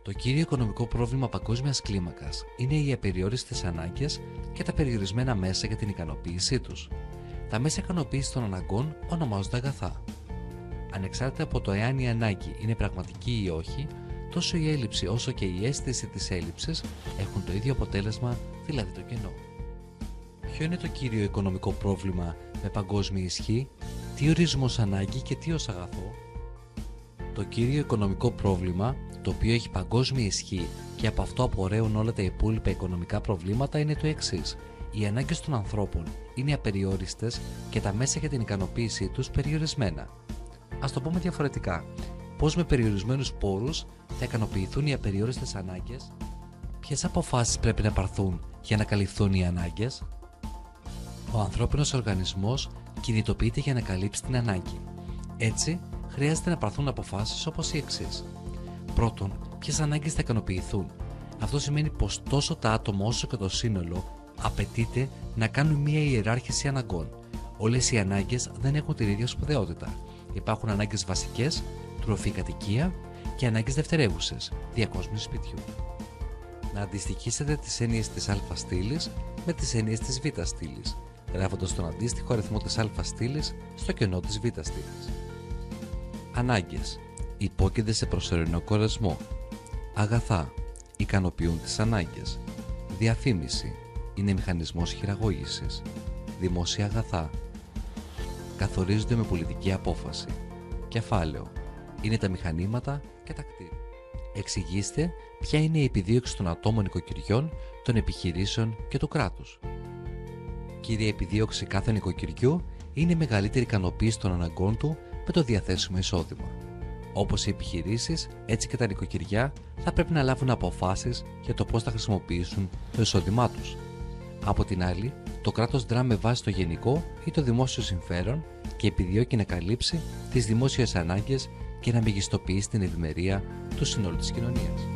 Το κύριο οικονομικό πρόβλημα παγκόσμιας κλίμακας είναι οι απεριόριστες ανάγκες και τα περιορισμένα μέσα για την ικανοποίησή τους. Τα μέσα ικανοποίησης των αναγκών ονομάζονται αγαθά. Ανεξάρτητα από το εάν η ανάγκη είναι πραγματική ή όχι, τόσο η έλλειψη όσο και η αίσθηση της έλλειψης έχουν το ίδιο αποτέλεσμα, δηλαδή το κενό. Ποιο είναι το κύριο οικονομικό πρόβλημα με παγκόσμια ισχύ, τι ορίζουμε ως ανάγκη και τι ως αγαθό? Το κύριο οικονομικό πρόβλημα, το οποίο έχει παγκόσμια ισχύ και από αυτό απορρέουν όλα τα υπόλοιπα οικονομικά προβλήματα, είναι το εξής. Οι ανάγκες των ανθρώπων είναι απεριόριστες και τα μέσα για την ικανοποίησή τους περιορισμένα. Ας το πούμε διαφορετικά. Πώς με περιορισμένους πόρους θα ικανοποιηθούν οι απεριόριστες ανάγκες? Ποιες αποφάσεις πρέπει να πάρθουν για να καλυφθούν οι ανάγκες? Ο ανθρώπινος οργανισμός κινητοποιείται για να καλύψει την ανάγκη. Έτσι, χρειάζεται να πάρθουν αποφάσεις όπως οι εξής. Πρώτον, ποιες ανάγκες θα ικανοποιηθούν? Αυτό σημαίνει πως τόσο τα άτομα όσο και το σύνολο απαιτείται να κάνουν μια ιεράρχηση αναγκών. Όλες οι ανάγκες δεν έχουν την ίδια σπουδαιότητα. Υπάρχουν ανάγκες βασικές, τροφή, κατοικία και ανάγκες δευτερεύουσες, διακόσμηση σπιτιού. Να αντιστοιχίσετε τις έννοιες της α στήλης με τις έννοιες της β στήλης, γράφοντας τον αντίστοιχο αριθμό της α στήλης στο κενό της β στήλης. Ανάγκες. Υπόκεινται σε προσωρινό κορεσμό. Αγαθά. Ικανοποιούν τις ανάγκες. Διαφήμιση. Είναι μηχανισμός χειραγώγησης. Δημόσια αγαθά. Καθορίζονται με πολιτική απόφαση. Κεφάλαιο. Είναι τα μηχανήματα και τα κτίρια. Εξηγήστε ποια είναι η επιδίωξη των ατόμων νοικοκυριών, των επιχειρήσεων και του κράτους. Κύρια επιδίωξη κάθε νοικοκυριού είναι η μεγαλύτερη ικανοποίηση των αναγκών του με το διαθέσιμο εισόδημα. Όπως οι επιχειρήσεις, έτσι και τα νοικοκυριά θα πρέπει να λάβουν αποφάσεις για το πώς θα χρησιμοποιήσουν το εισόδημά τους. Από την άλλη, το κράτος δρά με βάση το γενικό ή το δημόσιο συμφέρον και επιδιώκει να καλύψει τις δημόσιες ανάγκες και να μεγιστοποιήσει την ευημερία του συνόλου της κοινωνίας.